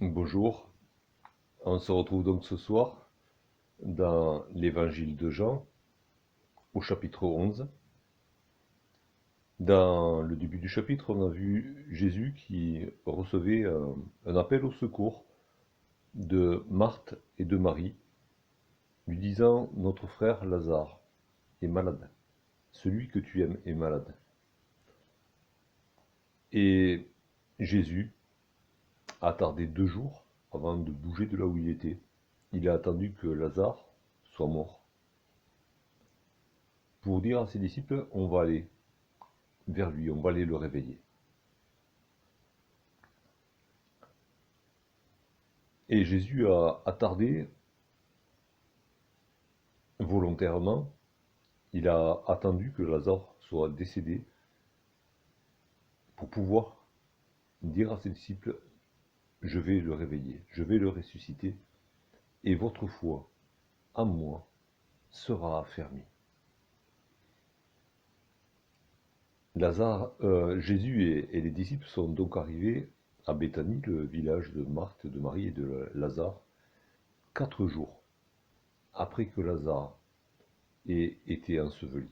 Bonjour, on se retrouve donc ce soir dans l'évangile de Jean au chapitre 11. Dans le début du chapitre, on a vu Jésus qui recevait un appel au secours de Marthe et de Marie, lui disant: Notre frère Lazare est malade, celui que tu aimes est malade. Et Jésus a tardé 2 jours avant de bouger de là où il était. Il a attendu que Lazare soit mort pour dire à ses disciples: On va aller vers lui, on va aller le réveiller. Et Jésus a attardé volontairement, il a attendu que Lazare soit décédé pour pouvoir dire à ses disciples: Je vais le réveiller, je vais le ressusciter, et votre foi en moi sera affermie. Jésus et les disciples sont donc arrivés à Béthanie, le village de Marthe, de Marie et de Lazare, 4 jours après que Lazare ait été enseveli.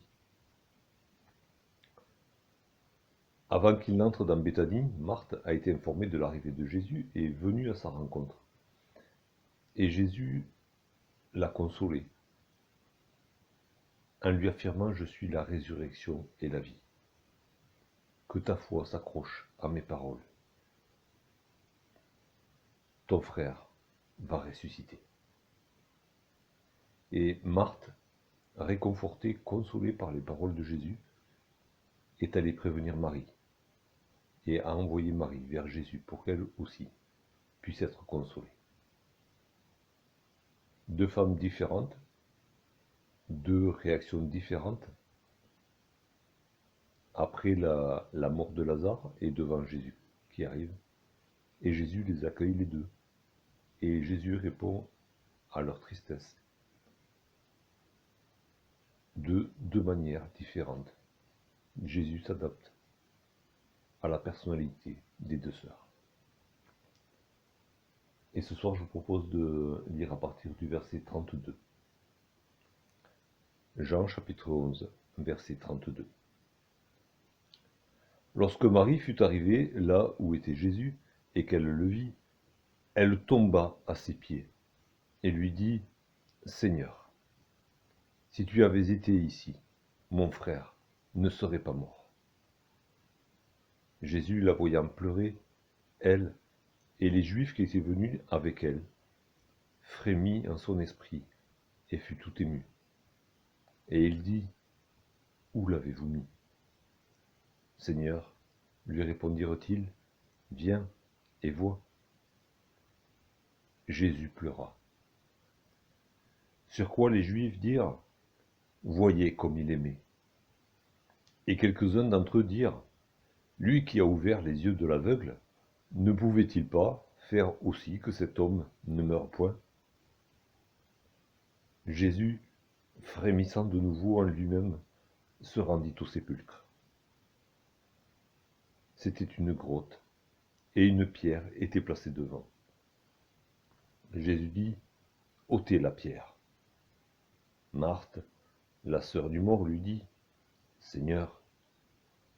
Avant qu'il n'entre dans Béthanie, Marthe a été informée de l'arrivée de Jésus et est venue à sa rencontre. Et Jésus l'a consolée en lui affirmant: Je suis la résurrection et la vie. Que ta foi s'accroche à mes paroles. Ton frère va ressusciter. Et Marthe, réconfortée, consolée par les paroles de Jésus, est allée prévenir Marie et a envoyé Marie vers Jésus pour qu'elle aussi puisse être consolée. Deux femmes différentes, deux réactions différentes après la mort de Lazare et devant Jésus qui arrive. Et Jésus les accueille les deux. Et Jésus répond à leur tristesse de deux manières différentes. Jésus s'adapte à la personnalité des deux sœurs. Et ce soir, je vous propose de lire à partir du verset 32. Jean chapitre 11, verset 32. Lorsque Marie fut arrivée là où était Jésus et qu'elle le vit, elle tomba à ses pieds et lui dit: Seigneur, si tu avais été ici, mon frère ne serait pas mort. Jésus, la voyant pleurer, elle et les Juifs qui étaient venus avec elle, frémit en son esprit et fut tout ému. Et il dit: Où l'avez-vous mis? Seigneur, lui répondirent-ils, viens et vois. Jésus pleura. Sur quoi les Juifs dirent: Voyez comme il aimait. Et quelques-uns d'entre eux dirent: Lui qui a ouvert les yeux de l'aveugle, ne pouvait-il pas faire aussi que cet homme ne meure point? Jésus, frémissant de nouveau en lui-même, se rendit au sépulcre. C'était une grotte, et une pierre était placée devant. Jésus dit: ôtez la pierre. Marthe, la sœur du mort, lui dit: Seigneur,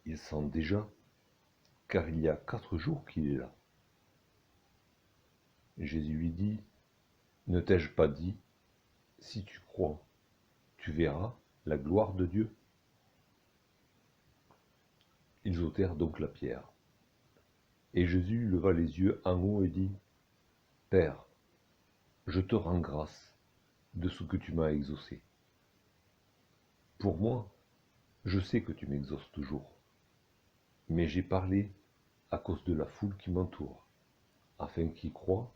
il sent déjà, car il y a 4 jours qu'il est là. Jésus lui dit: Ne t'ai-je pas dit, si tu crois, tu verras la gloire de Dieu? Ils ôtèrent donc la pierre. Et Jésus leva les yeux en haut et dit: Père, je te rends grâce de ce que tu m'as exaucé. Pour moi, je sais que tu m'exauces toujours, mais j'ai parlé à cause de la foule qui m'entoure, afin qu'ils croient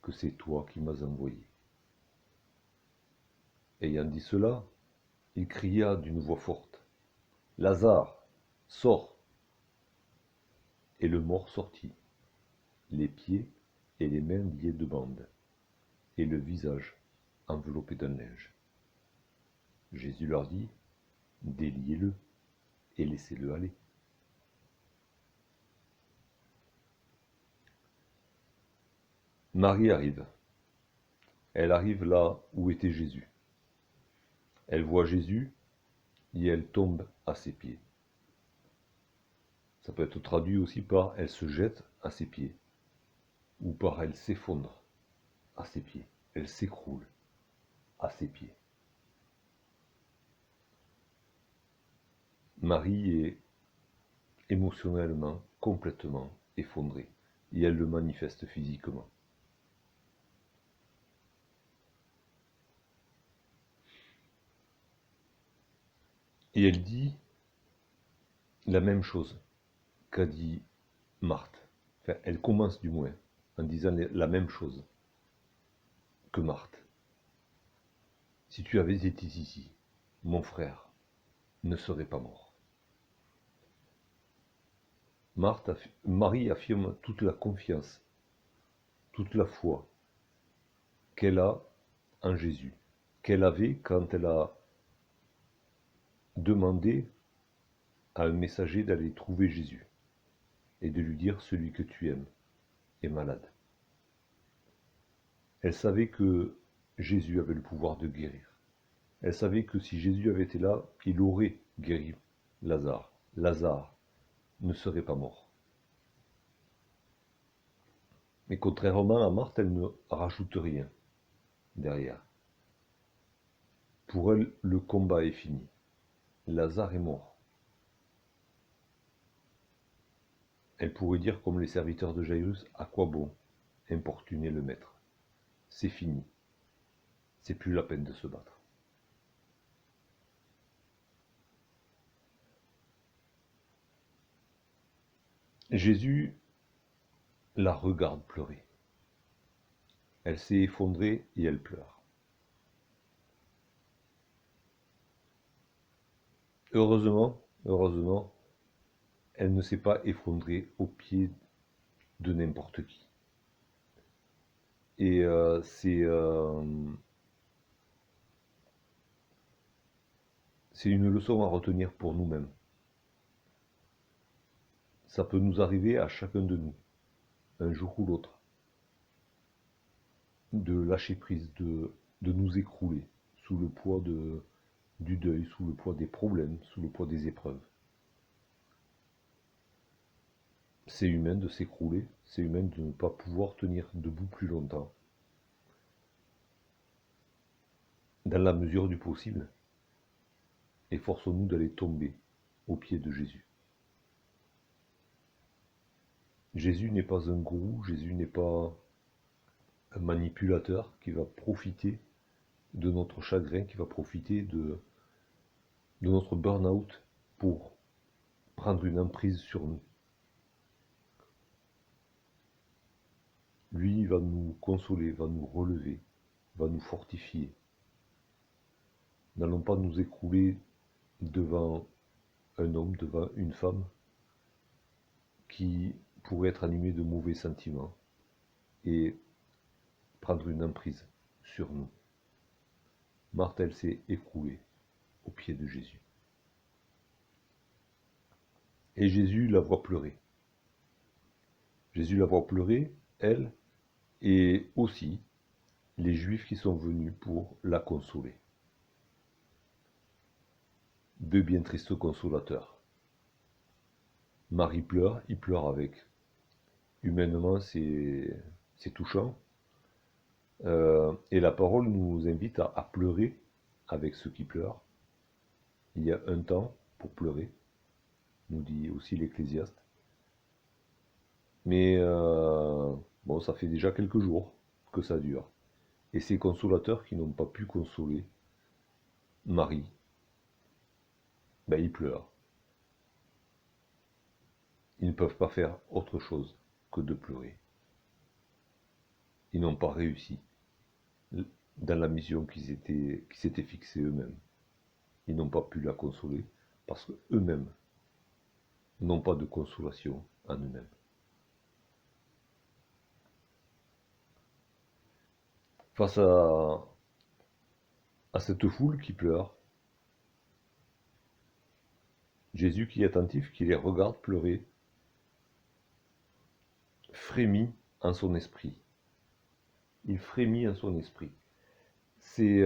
que c'est toi qui m'as envoyé. Ayant dit cela, il cria d'une voix forte: Lazare, sors! Et le mort sortit, les pieds et les mains liés de bandes, et le visage enveloppé d'un linge. Jésus leur dit: Déliez-le et laissez-le aller. Marie arrive. Elle arrive là où était Jésus. Elle voit Jésus et elle tombe à ses pieds. Ça peut être traduit aussi par elle se jette à ses pieds ou par elle s'effondre à ses pieds. Elle s'écroule à ses pieds. Marie est émotionnellement complètement effondrée et elle le manifeste physiquement. Et elle dit la même chose qu'a dit Marthe. Enfin, elle commence du moins en disant la même chose que Marthe. Si tu avais été ici, mon frère ne serait pas mort. Marie affirme toute la confiance, toute la foi qu'elle a en Jésus, qu'elle avait quand elle a demandé à un messager d'aller trouver Jésus et de lui dire celui que tu aimes est malade. Elle savait que Jésus avait le pouvoir de guérir. Elle savait que si Jésus avait été là, il aurait guéri Lazare. Lazare ne serait pas mort. Mais contrairement à Marthe, elle ne rajoute rien derrière. Pour elle, le combat est fini. Lazare est mort. Elle pourrait dire comme les serviteurs de Jairus, à quoi bon importuner le maître? C'est fini. C'est plus la peine de se battre. Jésus la regarde pleurer. Elle s'est effondrée et elle pleure. Heureusement, elle ne s'est pas effondrée au pied de n'importe qui. Et c'est une leçon à retenir pour nous-mêmes. Ça peut nous arriver à chacun de nous, un jour ou l'autre, de lâcher prise, de nous écrouler sous le poids du deuil, sous le poids des problèmes, sous le poids des épreuves. C'est humain de s'écrouler, c'est humain de ne pas pouvoir tenir debout plus longtemps. Dans la mesure du possible, efforçons-nous d'aller tomber aux pieds de Jésus. Jésus n'est pas un gourou, Jésus n'est pas un manipulateur qui va profiter de notre chagrin, qui va profiter de notre burn-out pour prendre une emprise sur nous. Lui va nous consoler, va nous relever, va nous fortifier. N'allons pas nous écrouler devant un homme, devant une femme qui pourrait être animé de mauvais sentiments et prendre une emprise sur nous. Marthe, elle s'est écroulée aux pieds de Jésus. Et Jésus la voit pleurer. Jésus la voit pleurer, elle, et aussi les Juifs qui sont venus pour la consoler. Deux bien tristes consolateurs. Marie pleure, il pleure avec. Humainement, c'est touchant. Et la parole nous invite à pleurer avec ceux qui pleurent. Il y a un temps pour pleurer, nous dit aussi l'Ecclésiaste. Mais bon, ça fait déjà quelques jours que ça dure. Et ces consolateurs qui n'ont pas pu consoler Marie, ben ils pleurent. Ils ne peuvent pas faire autre chose que de pleurer. Ils n'ont pas réussi dans la mission qu'ils s'étaient fixée eux-mêmes. Ils n'ont pas pu la consoler parce qu'eux-mêmes n'ont pas de consolation en eux-mêmes. Face à cette foule qui pleure, Jésus qui est attentif, qui les regarde pleurer, frémit en son esprit. Il frémit en son esprit. C'est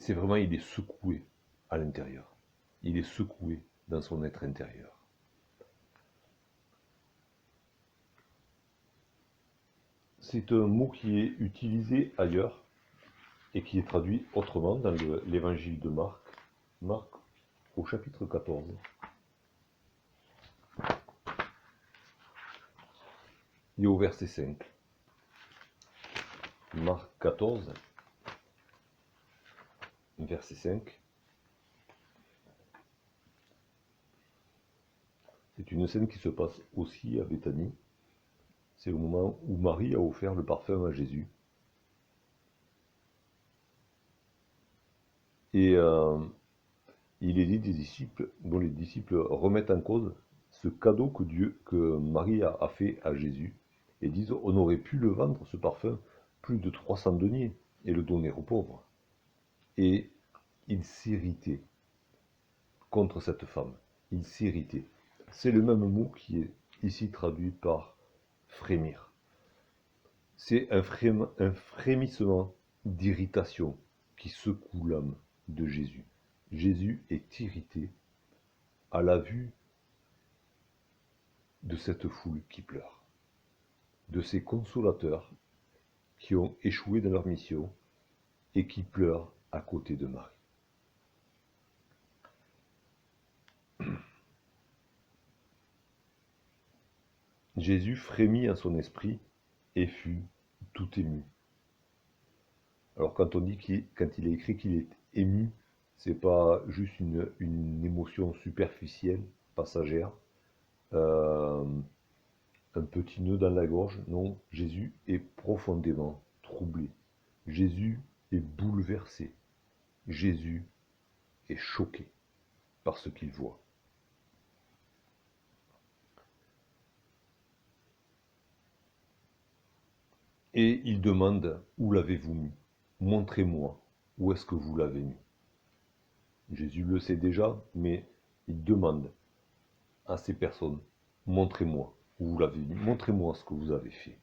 vraiment, il est secoué à l'intérieur. Il est secoué dans son être intérieur. C'est un mot qui est utilisé ailleurs et qui est traduit autrement dans l'évangile de Marc. Marc au chapitre 14. Et au verset 5. Marc 14, verset 5. C'est une scène qui se passe aussi à Béthanie. C'est le moment où Marie a offert le parfum à Jésus. Et il est dit des disciples, dont les disciples remettent en cause ce cadeau que Marie a fait à Jésus, et disent on aurait pu le vendre, ce parfum, plus de 300 deniers, et le donner aux pauvres. Et il s'irritait contre cette femme. Il s'irritait. C'est le même mot qui est ici traduit par frémir. C'est un frémissement d'irritation qui secoue l'âme de Jésus. Jésus est irrité à la vue de cette foule qui pleure, de ces consolateurs qui ont échoué dans leur mission et qui pleurent à côté de Marie. Jésus frémit en son esprit et fut tout ému. Alors quand on dit quand il est écrit qu'il est ému, c'est pas juste une émotion superficielle, passagère, un petit nœud dans la gorge. Non, Jésus est profondément troublé. Jésus est bouleversé. Jésus est choqué par ce qu'il voit. Et il demande, où l'avez-vous mis? Montrez-moi, où est-ce que vous l'avez mis? Jésus le sait déjà, mais il demande à ces personnes, montrez-moi où vous l'avez mis, montrez-moi ce que vous avez fait.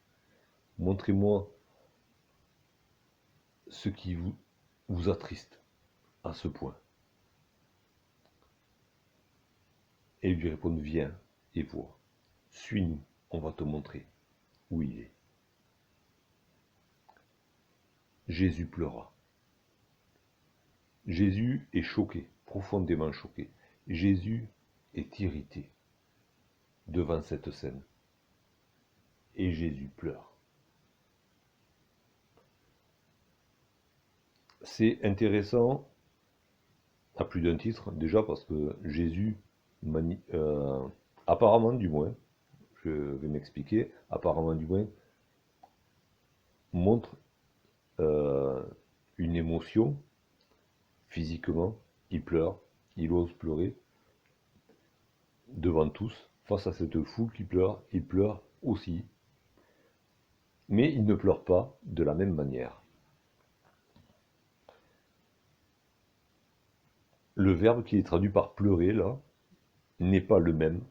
Montrez-moi ce qui vous attriste à ce point. Et ils lui répondent, viens et vois. Suis-nous, on va te montrer où il est. Jésus pleura. Jésus est choqué, profondément choqué. Jésus est irrité devant cette scène. Et Jésus pleure. C'est intéressant à plus d'un titre, déjà parce que Jésus, apparemment du moins, je vais m'expliquer, apparemment du moins, montre une émotion physiquement, il pleure, il ose pleurer devant tous, face à cette foule qui pleure, il pleure aussi, mais il ne pleure pas de la même manière. Le verbe qui est traduit par pleurer là n'est pas le même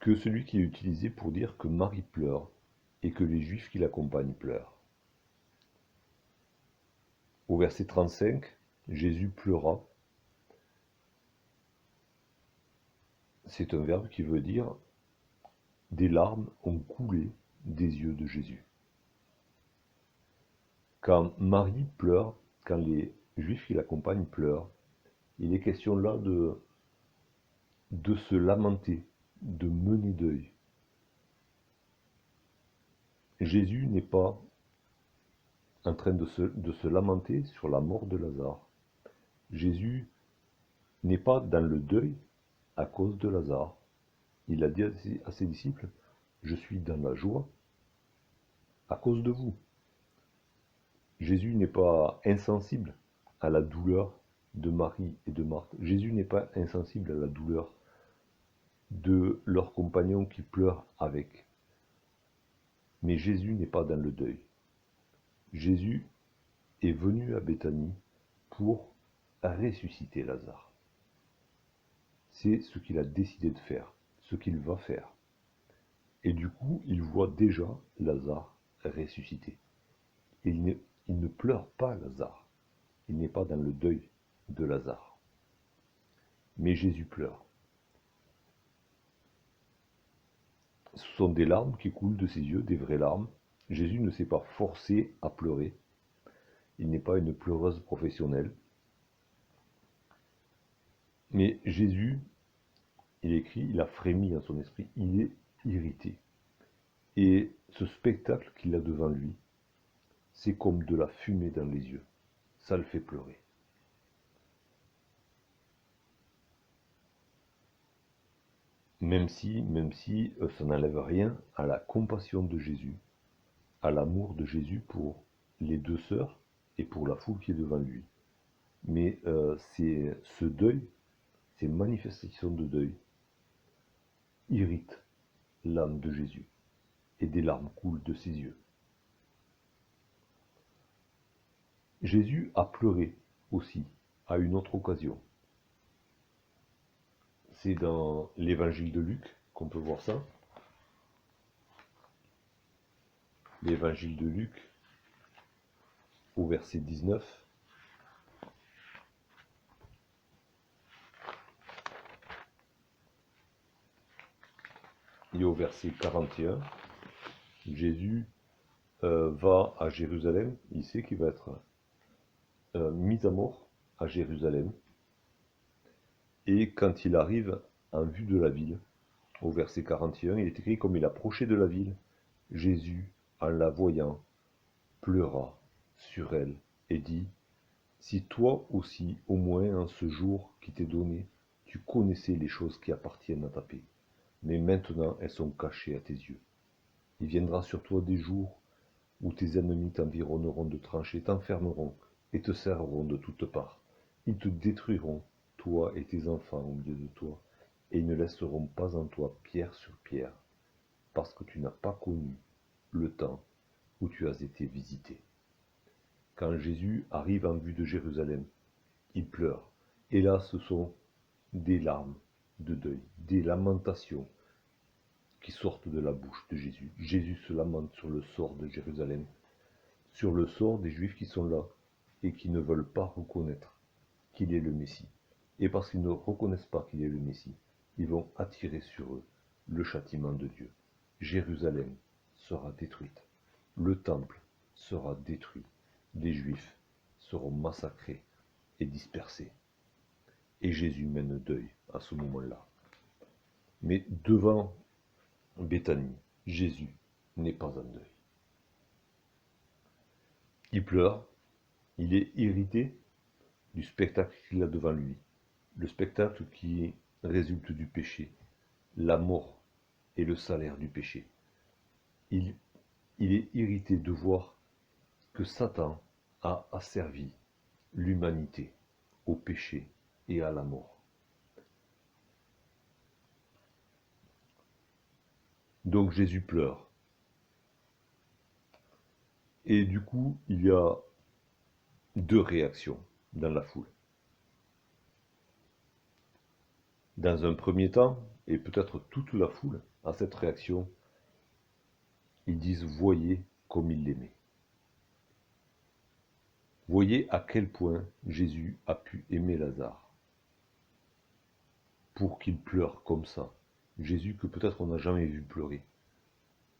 que celui qui est utilisé pour dire que Marie pleure et que les Juifs qui l'accompagnent pleurent. Au verset 35, Jésus pleura. C'est un verbe qui veut dire des larmes ont coulé des yeux de Jésus. Quand Marie pleure, quand les Juifs qui l'accompagnent pleurent, il est question là de se lamenter, de mener deuil. Jésus n'est pas en train de se lamenter sur la mort de Lazare. Jésus n'est pas dans le deuil à cause de Lazare. Il a dit à ses disciples, je suis dans la joie à cause de vous. Jésus n'est pas insensible à la douleur de Marie et de Marthe. Jésus n'est pas insensible à la douleur de leurs compagnons qui pleurent avec. Mais Jésus n'est pas dans le deuil. Jésus est venu à Béthanie pour ressusciter Lazare. C'est ce qu'il a décidé de faire, ce qu'il va faire. Et du coup, il voit déjà Lazare ressuscité. Il ne pleure pas Lazare. Il n'est pas dans le deuil de Lazare. Mais Jésus pleure. Ce sont des larmes qui coulent de ses yeux, des vraies larmes. Jésus ne s'est pas forcé à pleurer. Il n'est pas une pleureuse professionnelle. Mais Jésus, il écrit, il a frémi dans son esprit, il est irrité. Et ce spectacle qu'il a devant lui, c'est comme de la fumée dans les yeux. Ça le fait pleurer. Même si ça n'enlève rien à la compassion de Jésus, à l'amour de Jésus pour les deux sœurs et pour la foule qui est devant lui. Mais c'est ce deuil, ces manifestations de deuil, irritent l'âme de Jésus et des larmes coulent de ses yeux. Jésus a pleuré aussi à une autre occasion. C'est dans l'évangile de Luc qu'on peut voir ça. L'évangile de Luc, au verset 19. Et au verset 41, Jésus va à Jérusalem. Il sait qu'il va être mis à mort à Jérusalem. Et quand il arrive en vue de la ville, au verset 41, il est écrit: comme il approchait de la ville, Jésus, en la voyant, pleura sur elle et dit: si toi aussi, au moins en ce jour qui t'est donné, tu connaissais les choses qui appartiennent à ta paix, mais maintenant elles sont cachées à tes yeux. Il viendra sur toi des jours où tes ennemis t'environneront de tranchées, t'enfermeront et te serreront de toutes parts. Ils te détruiront, toi et tes enfants au milieu de toi, et ils ne laisseront pas en toi pierre sur pierre, parce que tu n'as pas connu le temps où tu as été visité. Quand Jésus arrive en vue de Jérusalem, il pleure. Et là, ce sont des larmes de deuil, des lamentations qui sortent de la bouche de Jésus. Jésus se lamente sur le sort de Jérusalem, sur le sort des Juifs qui sont là et qui ne veulent pas reconnaître qu'il est le Messie. Et parce qu'ils ne reconnaissent pas qu'il est le Messie, ils vont attirer sur eux le châtiment de Dieu. Jérusalem sera détruite. Le temple sera détruit. Les Juifs seront massacrés et dispersés. Et Jésus mène deuil à ce moment-là. Mais devant Béthanie, Jésus n'est pas en deuil. Il pleure, il est irrité du spectacle qu'il a devant lui, le spectacle qui résulte du péché, la mort et le salaire du péché. Il est irrité de voir que Satan a asservi l'humanité au péché et à la mort. Donc Jésus pleure. Et du coup, il y a deux réactions dans la foule. Dans un premier temps, et peut-être toute la foule a cette réaction, ils disent: voyez comme il l'aimait. Voyez à quel point Jésus a pu aimer Lazare pour qu'il pleure comme ça. Jésus que peut-être on n'a jamais vu pleurer.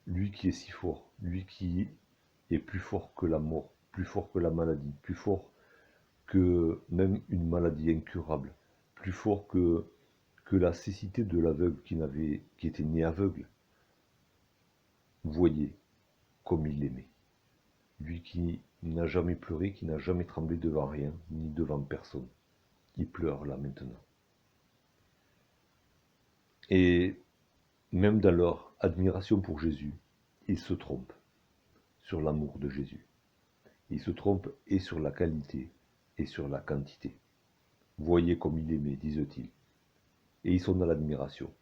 Lui qui est si fort, lui qui est plus fort que la mort, plus fort que la maladie, plus fort que même une maladie incurable, plus fort que la cécité de l'aveugle qui était né aveugle. Voyez comme il l'aimait. Lui qui n'a jamais pleuré, qui n'a jamais tremblé devant rien, ni devant personne. Il pleure là maintenant. Et même dans leur admiration pour Jésus, ils se trompent sur l'amour de Jésus. Ils se trompent et sur la qualité et sur la quantité. Voyez comme il aimait, disent-ils. Et ils sont dans l'admiration.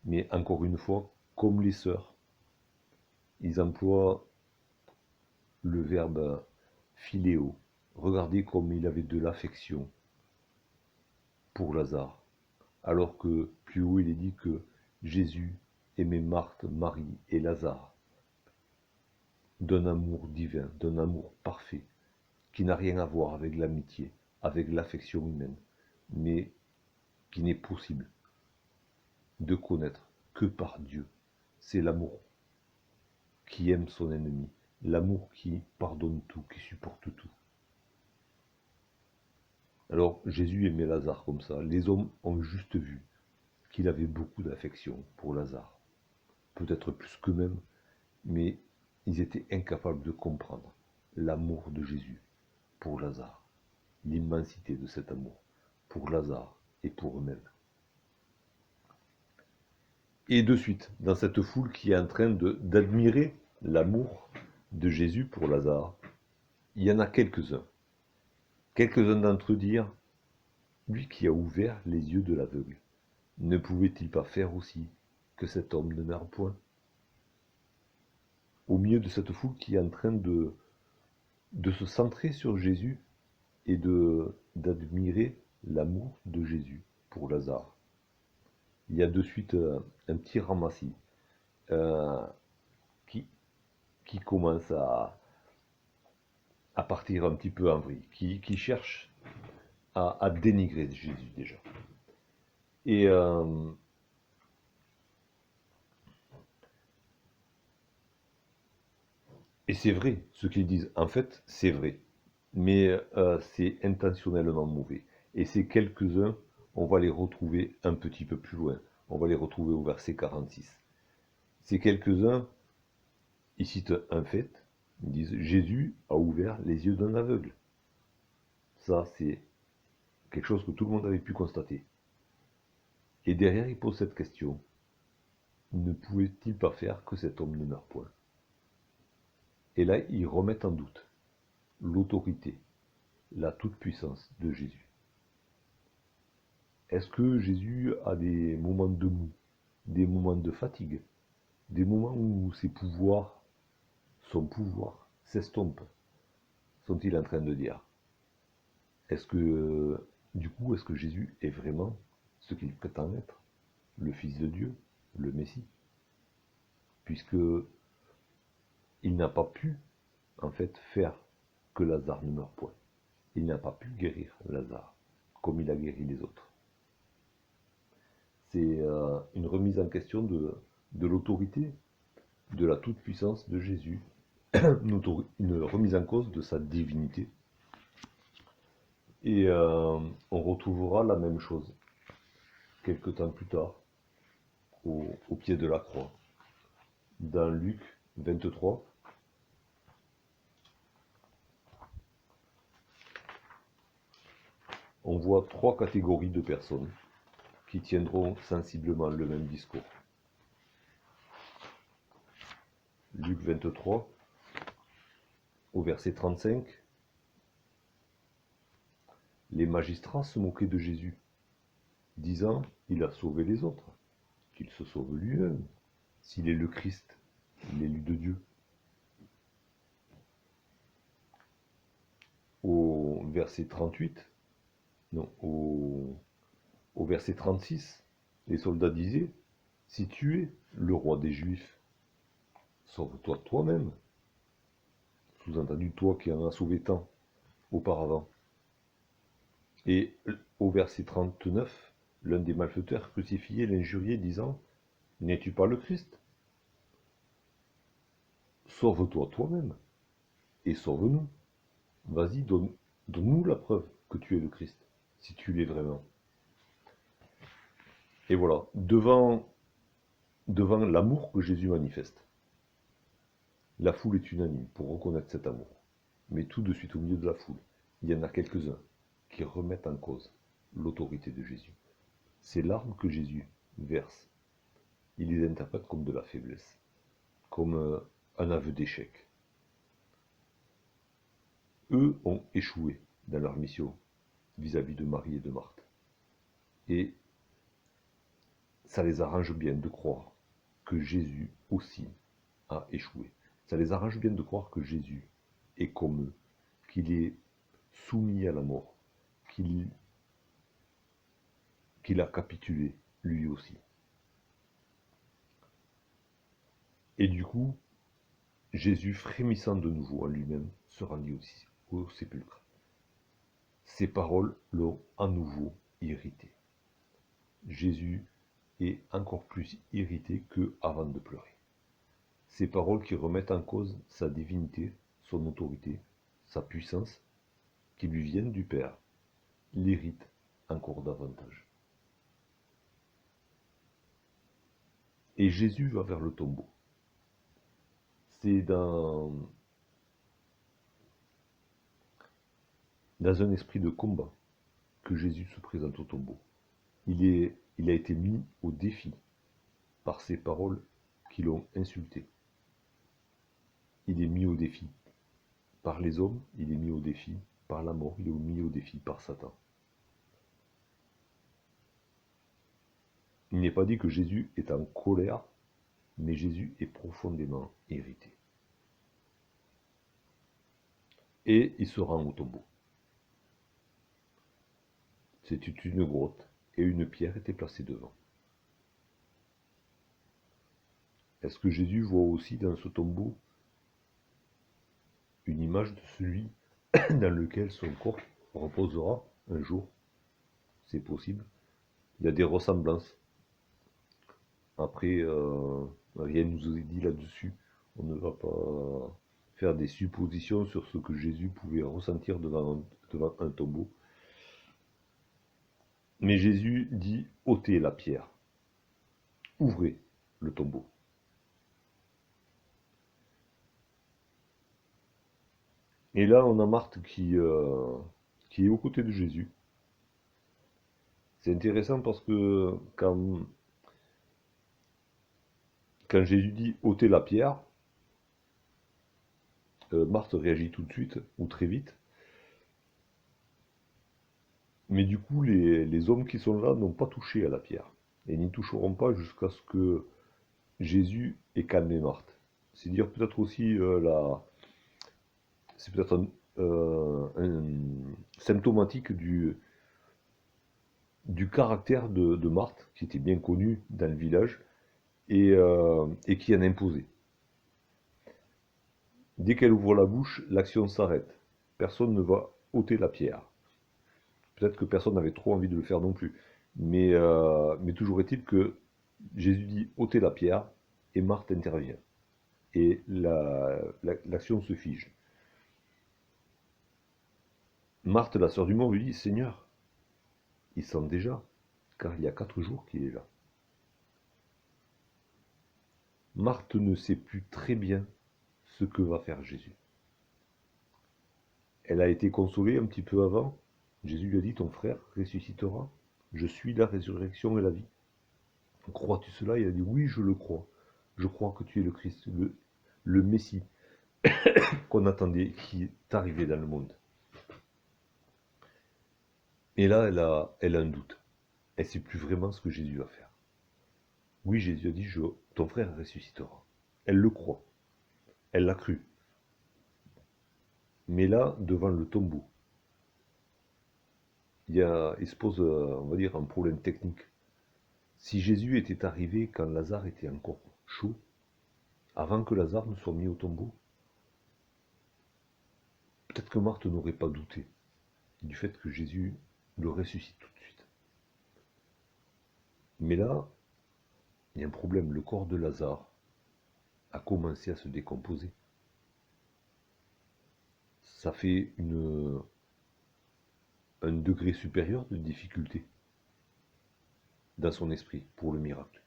Mais encore une fois, comme les sœurs, ils emploient le verbe philéo. Regardez comme il avait de l'affection pour Lazare. Alors que plus haut, il est dit que Jésus aimait Marthe, Marie et Lazare d'un amour divin, d'un amour parfait, qui n'a rien à voir avec l'amitié, avec l'affection humaine, mais qui n'est possible de connaître que par Dieu. C'est l'amour qui aime son ennemi, l'amour qui pardonne tout, qui supporte tout. Alors Jésus aimait Lazare comme ça. Les hommes ont juste vu qu'il avait beaucoup d'affection pour Lazare, peut-être plus qu'eux-mêmes, mais ils étaient incapables de comprendre l'amour de Jésus pour Lazare, l'immensité de cet amour pour Lazare et pour eux-mêmes. Et de suite, dans cette foule qui est en train d'admirer l'amour de Jésus pour Lazare, il y en a quelques-uns. Quelques-uns d'entre eux dirent, lui qui a ouvert les yeux de l'aveugle, ne pouvait-il pas faire aussi que cet homme ne meure point? Au milieu de cette foule qui est en train de se centrer sur Jésus et d'admirer l'amour de Jésus pour Lazare, il y a de suite un petit ramassis euh, qui, qui commence à partir un petit peu en vrille, qui cherche à dénigrer Jésus déjà. Et c'est vrai, ce qu'ils disent, en fait, c'est vrai. Mais c'est intentionnellement mauvais. Et ces quelques-uns, on va les retrouver un petit peu plus loin. On va les retrouver au verset 46. Ces quelques-uns, ils citent un fait, ils disent Jésus a ouvert les yeux d'un aveugle. Ça, c'est quelque chose que tout le monde avait pu constater. Et derrière, ils posent cette question ne pouvait-il pas faire que cet homme ne meure point? Et là, ils remettent en doute l'autorité, la toute-puissance de Jésus. Est-ce que Jésus a des moments de mou, des moments de fatigue, des moments où ses pouvoirs, son pouvoir, s'estompe? Sont-ils en train de dire? Est-ce que, du coup, est-ce que Jésus est vraiment ce qu'il prétend être? Le Fils de Dieu, le Messie? Puisque il n'a pas pu, en fait, faire que Lazare ne meure point. Il n'a pas pu guérir Lazare, comme il a guéri les autres. C'est une remise en question de l'autorité, de la toute-puissance de Jésus, une remise en cause de sa divinité. Et on retrouvera la même chose quelque temps plus tard, au pied de la croix, dans Luc 23. On voit trois catégories de personnes qui tiendront sensiblement le même discours. Luc 23, au verset 35, les magistrats se moquaient de Jésus, disant « Il a sauvé les autres, qu'il se sauve lui-même, s'il est le Christ, l'élu de Dieu. » Au verset 38, non, au verset 36, les soldats disaient « Si tu es le roi des Juifs, sauve-toi toi-même. » Sous-entendu, toi qui en as sauvé tant auparavant. Et au verset 39, l'un des malfaiteurs crucifiés l'injuriait, disant « N'es-tu pas le Christ? Sauve-toi toi-même, et sauve-nous. Vas-y, donne-nous la preuve que tu es le Christ, si tu l'es vraiment. » Et voilà, devant l'amour que Jésus manifeste, la foule est unanime pour reconnaître cet amour. Mais tout de suite, au milieu de la foule, il y en a quelques-uns qui remettent en cause l'autorité de Jésus. Ces larmes que Jésus verse, il les interprète comme de la faiblesse, comme un aveu d'échec. Eux ont échoué dans leur mission vis-à-vis de Marie et de Marthe. Et ça les arrange bien de croire que Jésus aussi a échoué. Ça les arrange bien de croire que Jésus est comme eux, qu'il est soumis à la mort, qu'il a capitulé lui aussi. Et du coup, Jésus, frémissant de nouveau en lui-même, se rendit aussi au sépulcre. Ces paroles l'ont à nouveau irrité. Jésus est encore plus irrité qu'avant de pleurer. Ces paroles qui remettent en cause sa divinité, son autorité, sa puissance, qui lui viennent du Père, l'irritent encore davantage. Et Jésus va vers le tombeau. C'est dans un esprit de combat que Jésus se présente au tombeau. Il a été mis au défi par ces paroles qui l'ont insulté. Il est mis au défi par les hommes, il est mis au défi par la mort, il est mis au défi par Satan. Il n'est pas dit que Jésus est en colère, mais Jésus est profondément irrité. Et il se rend au tombeau. C'était une grotte, et une pierre était placée devant. Est-ce que Jésus voit aussi dans ce tombeau une image de celui dans lequel son corps reposera un jour? C'est possible. Il y a des ressemblances. Après, rien ne nous est dit là-dessus. On ne va pas faire des suppositions sur ce que Jésus pouvait ressentir devant un tombeau. Mais Jésus dit: ôtez la pierre, ouvrez le tombeau. Et là, on a Marthe qui est aux côtés de Jésus. C'est intéressant parce que quand Jésus dit ôtez la pierre, Marthe réagit tout de suite, ou très vite. Mais du coup, les hommes qui sont là n'ont pas touché à la pierre. Et n'y toucheront pas jusqu'à ce que Jésus ait calmé Marthe. C'est dire peut-être aussi c'est peut-être un symptomatique du caractère de Marthe, qui était bien connu dans le village, et qui en imposait. Dès qu'elle ouvre la bouche, l'action s'arrête. Personne ne va ôter la pierre. Peut-être que personne n'avait trop envie de le faire non plus. Mais toujours est-il que Jésus dit ôtez la pierre, et Marthe intervient. Et l'action se fige. Marthe, la sœur du mort, lui dit: Seigneur, il sent déjà, car il y a 4 jours qu'il est là. Marthe ne sait plus très bien ce que va faire Jésus. Elle a été consolée un petit peu avant. Jésus lui a dit: ton frère ressuscitera. Je suis la résurrection et la vie. Crois-tu cela? Il a dit: oui, je le crois. Je crois que tu es le Christ, le Messie qu'on attendait, qui est arrivé dans le monde. Et là, elle a un doute. Elle ne sait plus vraiment ce que Jésus va faire. Oui, Jésus a dit: ton frère ressuscitera. Elle le croit. Elle l'a cru. Mais là, devant le tombeau, il se pose, on va dire, un problème technique. Si Jésus était arrivé quand Lazare était encore chaud, avant que Lazare ne soit mis au tombeau, peut-être que Marthe n'aurait pas douté du fait que Jésus le ressuscite tout de suite. Mais là, il y a un problème. Le corps de Lazare a commencé à se décomposer. Ça fait un degré supérieur de difficulté dans son esprit pour le miracle.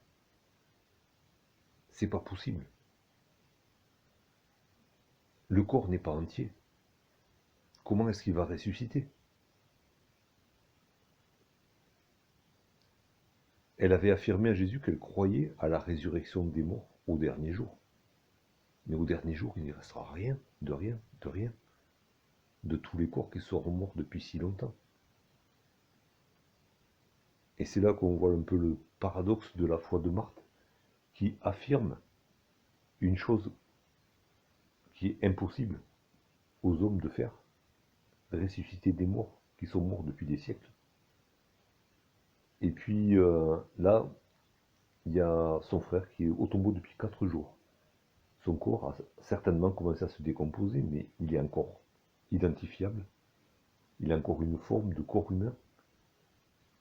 C'est pas possible. Le corps n'est pas entier. Comment est-ce qu'il va ressusciter? Elle avait affirmé à Jésus qu'elle croyait à la résurrection des morts au dernier jour. Mais au dernier jour, il n'y restera rien, de rien, de rien, de tous les corps qui seront morts depuis si longtemps. Et c'est là qu'on voit un peu le paradoxe de la foi de Marthe, qui affirme une chose qui est impossible aux hommes de faire: ressusciter des morts qui sont morts depuis des siècles. Et puis là, il y a son frère qui est au tombeau depuis 4 jours. Son corps a certainement commencé à se décomposer, mais il est encore identifiable. Il a encore une forme de corps humain,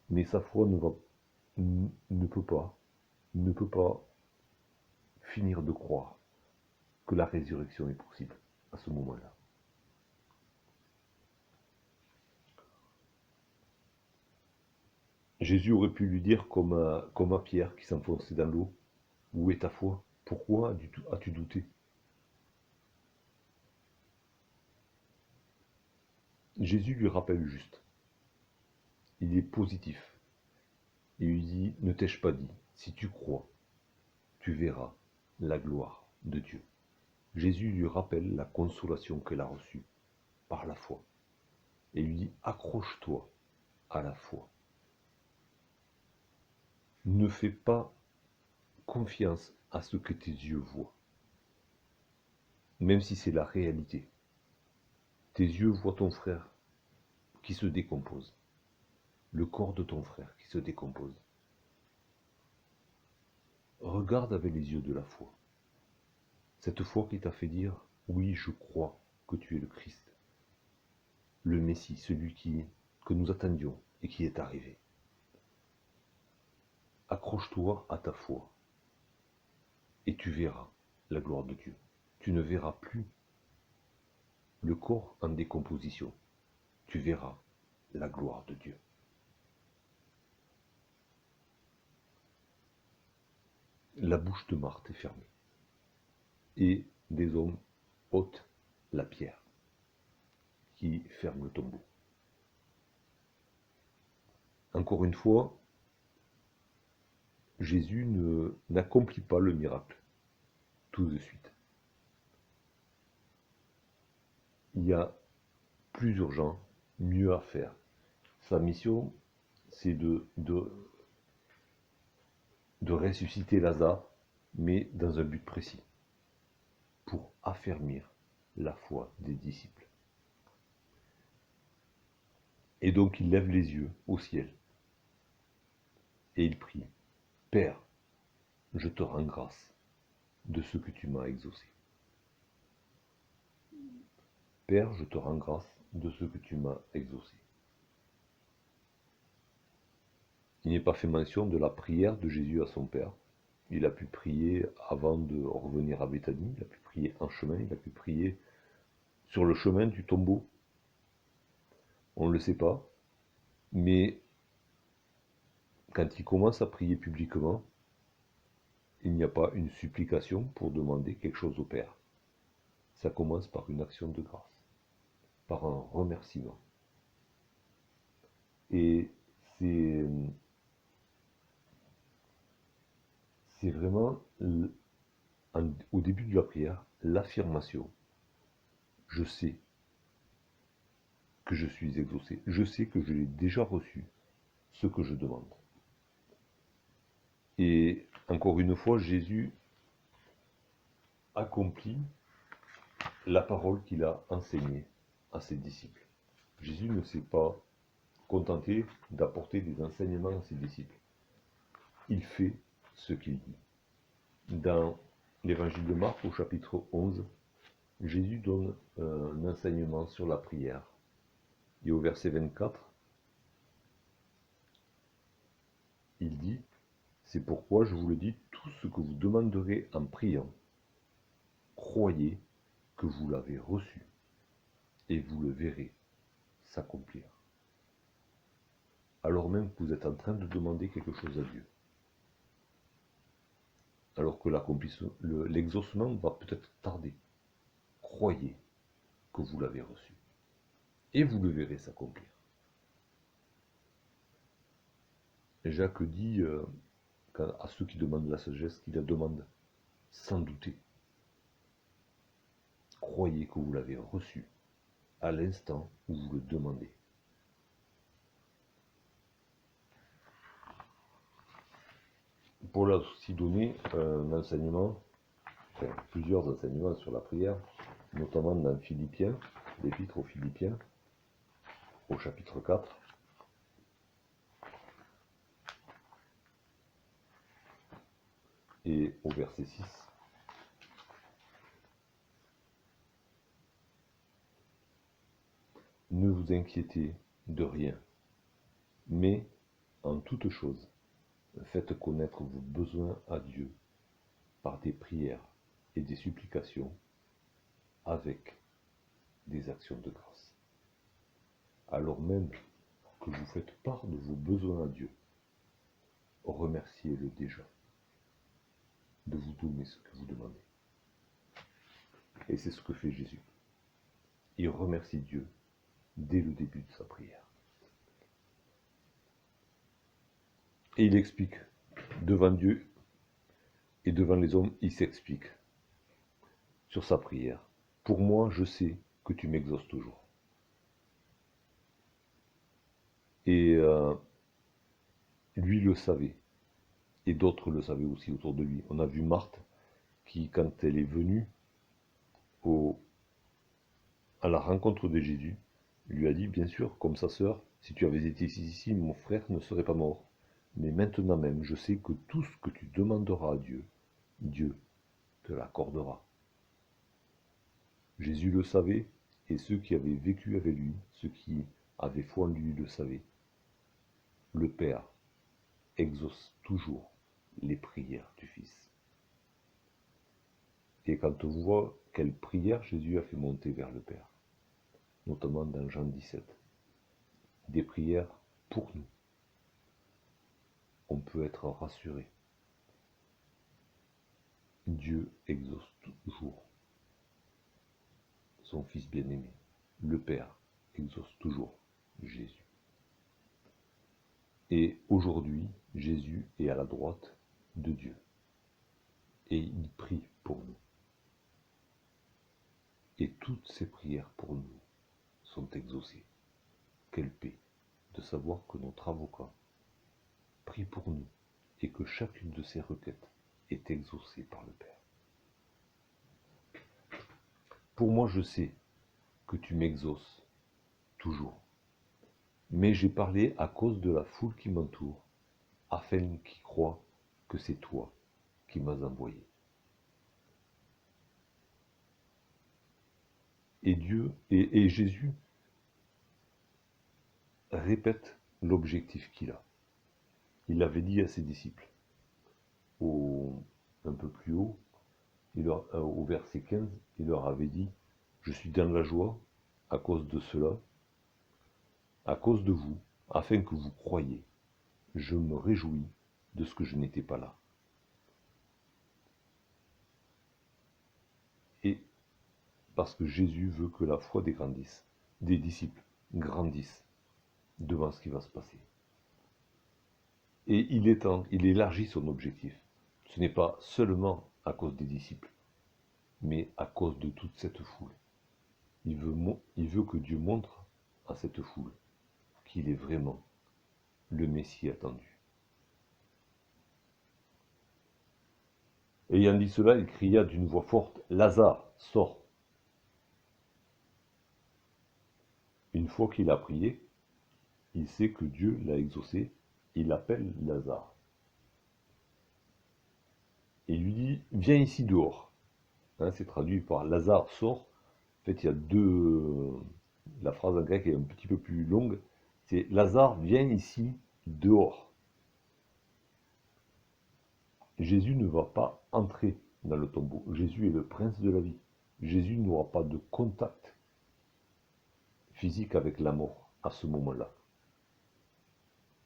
mais sa foi ne peut pas finir de croire que la résurrection est possible à ce moment-là. Jésus aurait pu lui dire comme à Pierre qui s'enfonçait dans l'eau, où est ta foi? Pourquoi as-tu douté? Jésus lui rappelle juste. Il est positif. Il lui dit, ne t'ai-je pas dit, si tu crois, tu verras la gloire de Dieu. Jésus lui rappelle la consolation qu'elle a reçue par la foi. Et lui dit, accroche-toi à la foi. Ne fais pas confiance à ce que tes yeux voient, même si c'est la réalité. Tes yeux voient ton frère qui se décompose, le corps de ton frère qui se décompose. Regarde avec les yeux de la foi. Cette foi qui t'a fait dire, oui, je crois que tu es le Christ, le Messie, celui que nous attendions et qui est arrivé. Accroche-toi à ta foi et tu verras la gloire de Dieu. Tu ne verras plus le corps en décomposition. Tu verras la gloire de Dieu. La bouche de Marthe est fermée et des hommes ôtent la pierre qui ferme le tombeau. Encore une fois, Jésus n'accomplit pas le miracle tout de suite. Il y a plus urgent, mieux à faire. Sa mission, c'est de ressusciter Lazare, mais dans un but précis, pour affermir la foi des disciples. Et donc il lève les yeux au ciel et il prie, Père, je te rends grâce de ce que tu m'as exaucé. Père, je te rends grâce de ce que tu m'as exaucé. Il n'est pas fait mention de la prière de Jésus à son Père. Il a pu prier avant de revenir à Béthanie, il a pu prier en chemin, il a pu prier sur le chemin du tombeau. On ne le sait pas, mais quand il commence à prier publiquement, il n'y a pas une supplication pour demander quelque chose au Père. Ça commence par une action de grâce, par un remerciement. Et c'est vraiment, au début de la prière, l'affirmation. Je sais que je suis exaucé. Je sais que je l'ai déjà reçu, ce que je demande. Et encore une fois, Jésus accomplit la parole qu'il a enseignée à ses disciples. Jésus ne s'est pas contenté d'apporter des enseignements à ses disciples. Il fait ce qu'il dit. Dans l'évangile de Marc, au chapitre 11, Jésus donne un enseignement sur la prière. Et au verset 24, il dit, c'est pourquoi je vous le dis, tout ce que vous demanderez en priant, croyez que vous l'avez reçu, et vous le verrez s'accomplir. Alors même que vous êtes en train de demander quelque chose à Dieu. Alors que l'exaucement va peut-être tarder. Croyez que vous l'avez reçu, et vous le verrez s'accomplir. Jacques dit à ceux qui demandent la sagesse qu'il la demande sans douter. Croyez que vous l'avez reçu à l'instant où vous le demandez. Paul a aussi donné un enseignement, plusieurs enseignements sur la prière, notamment dans Philippiens, l'épître aux Philippiens, au chapitre 4. Et au verset 6, ne vous inquiétez de rien, mais en toute chose, faites connaître vos besoins à Dieu par des prières et des supplications avec des actions de grâce. Alors même que vous faites part de vos besoins à Dieu, remerciez-le déjà de vous donner ce que vous demandez. Et c'est ce que fait Jésus. Il remercie Dieu dès le début de sa prière. Et il explique devant Dieu et devant les hommes, il s'explique sur sa prière. Pour moi, je sais que tu m'exauces toujours. Et lui le savait. Et d'autres le savaient aussi autour de lui. On a vu Marthe qui, quand elle est venue à la rencontre de Jésus, lui a dit, bien sûr, comme sa sœur, si tu avais été ici, mon frère ne serait pas mort. Mais maintenant même, je sais que tout ce que tu demanderas à Dieu, Dieu te l'accordera. Jésus le savait, et ceux qui avaient vécu avec lui, ceux qui avaient foi en lui le savaient. Le Père exauce toujours les prières du Fils. Et quand on voit quelle prière Jésus a fait monter vers le Père, notamment dans Jean 17, des prières pour nous, on peut être rassuré. Dieu exauce toujours son Fils bien-aimé. Le Père exauce toujours Jésus. Et aujourd'hui, Jésus est à la droite de Dieu. Et il prie pour nous. Et toutes ces prières pour nous sont exaucées. Quelle paix de savoir que notre avocat prie pour nous et que chacune de ses requêtes est exaucée par le Père. Pour moi, je sais que tu m'exauces toujours. Mais j'ai parlé à cause de la foule qui m'entoure, afin qu'ils croient que c'est toi qui m'as envoyé. Et Jésus répète l'objectif qu'il a. Il avait dit à ses disciples, un peu plus haut, au verset 15, il leur avait dit, je suis dans la joie à cause de cela, à cause de vous, afin que vous croyiez. Je me réjouis de ce que je n'étais pas là. Et parce que Jésus veut que la foi des disciples grandisse devant ce qui va se passer. Et il élargit son objectif. Ce n'est pas seulement à cause des disciples, mais à cause de toute cette foule. Il veut que Dieu montre à cette foule qu'il est vraiment le Messie attendu. Ayant dit cela, il cria d'une voix forte, « Lazare, sors !» Une fois qu'il a prié, il sait que Dieu l'a exaucé, il appelle Lazare. Et il lui dit, « Viens ici dehors !» C'est traduit par « Lazare, sors !» En fait, il y a deux... La phrase en grec est un petit peu plus longue. C'est « Lazare, viens ici dehors !» Jésus ne va pas entrer dans le tombeau. Jésus est le prince de la vie. Jésus n'aura pas de contact physique avec la mort à ce moment-là.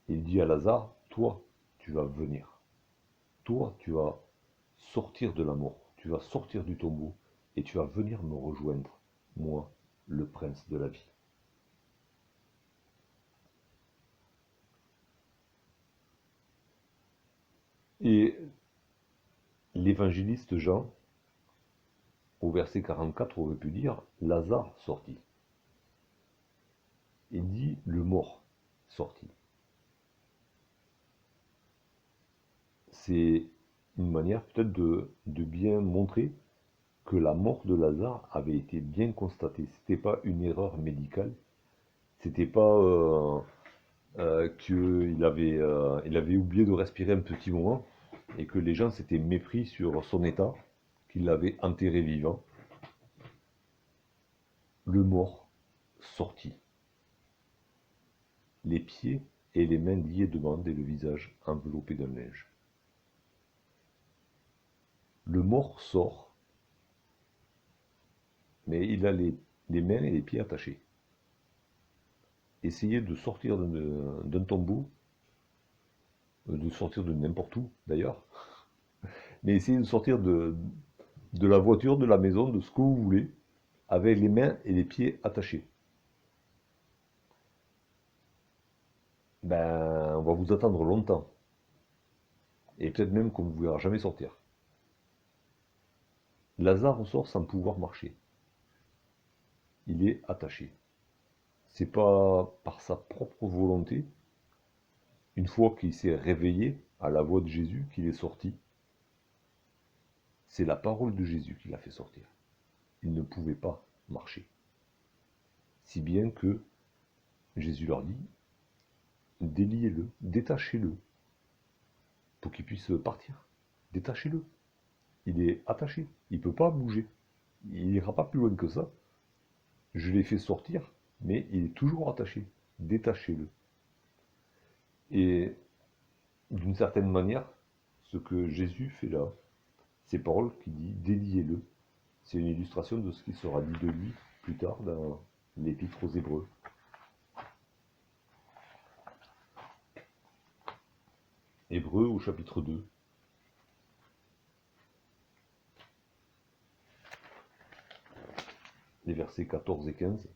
Il dit à Lazare, toi, tu vas venir. Toi, tu vas sortir de la mort. Tu vas sortir du tombeau et tu vas venir me rejoindre, moi, le prince de la vie. Et l'évangéliste Jean, au verset 44, aurait pu dire « Lazare sortit ». Il dit « le mort sortit ». C'est une manière peut-être de bien montrer que la mort de Lazare avait été bien constatée. C'était pas une erreur médicale. C'était pas qu'il avait oublié de respirer un petit moment et que les gens s'étaient mépris sur son état, qu'il l'avait enterré vivant. Le mort sortit. les pieds et les mains liés de bandes et le visage enveloppé d'un linge. Le mort sort, mais il a les mains et les pieds attachés. Essayez de sortir d'un tombeau, de sortir de n'importe où d'ailleurs, mais essayez de sortir de la voiture, de la maison, de ce que vous voulez, avec les mains et les pieds attachés. Ben, on va vous attendre longtemps. Et peut-être même qu'on ne vous verra jamais sortir. Lazare sort sans pouvoir marcher. Il est attaché. C'est pas par sa propre volonté, une fois qu'il s'est réveillé à la voix de Jésus, qu'il est sorti. C'est la parole de Jésus qui l'a fait sortir. Il ne pouvait pas marcher. Si bien que Jésus leur dit, déliez-le, détachez-le, pour qu'il puisse partir. Détachez-le. Il est attaché, il ne peut pas bouger. Il n'ira pas plus loin que ça. Je l'ai fait sortir, mais il est toujours attaché. Détachez-le. Et d'une certaine manière, ce que Jésus fait là, ces paroles qui dit déliez-le, c'est une illustration de ce qui sera dit de lui plus tard dans l'Épître aux Hébreux. Hébreux au chapitre 2. Les versets 14 et 15.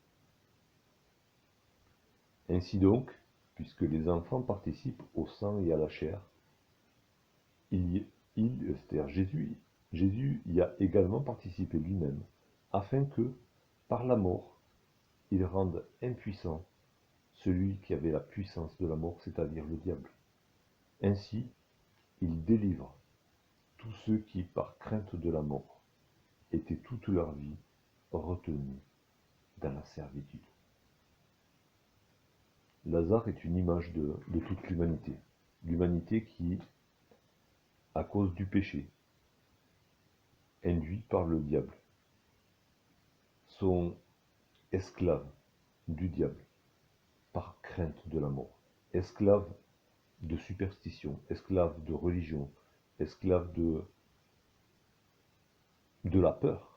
Ainsi donc, puisque les enfants participent au sang et à la chair, c'est-à-dire Jésus y a également participé lui-même, afin que, par la mort, il rende impuissant celui qui avait la puissance de la mort, c'est-à-dire le diable. Ainsi, il délivre tous ceux qui, par crainte de la mort, étaient toute leur vie retenus dans la servitude. Lazare est une image de toute l'humanité. L'humanité qui, à cause du péché, induit par le diable, sont esclaves du diable, par crainte de la mort, esclaves de superstition, esclaves de religion, esclaves de la peur.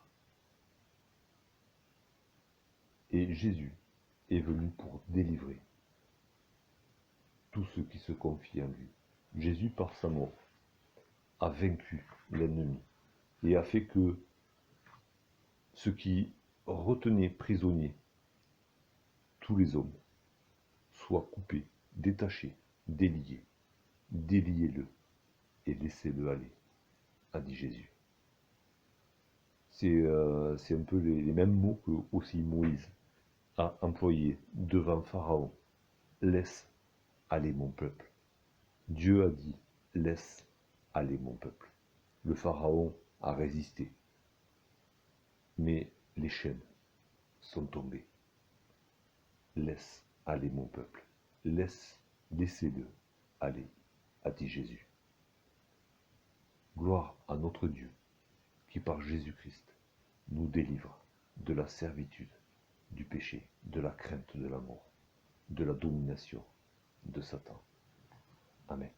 Et Jésus est venu pour délivrer tous ceux qui se confient en lui. Jésus, par sa mort, a vaincu l'ennemi et a fait que ce qui retenait prisonniers tous les hommes soient coupés, détachés, déliés. Déliez-le et laissez-le aller, a dit Jésus. C'est un peu les mêmes mots que aussi Moïse a employés devant Pharaon. Laisse aller mon peuple. Dieu a dit, laisse aller mon peuple. Le Pharaon a résisté, mais les chaînes sont tombées. Laisse aller mon peuple. Laissez-le aller, a dit Jésus. Gloire à notre Dieu, qui par Jésus-Christ nous délivre de la servitude, du péché, de la crainte de la mort, de la domination de Satan. Amen.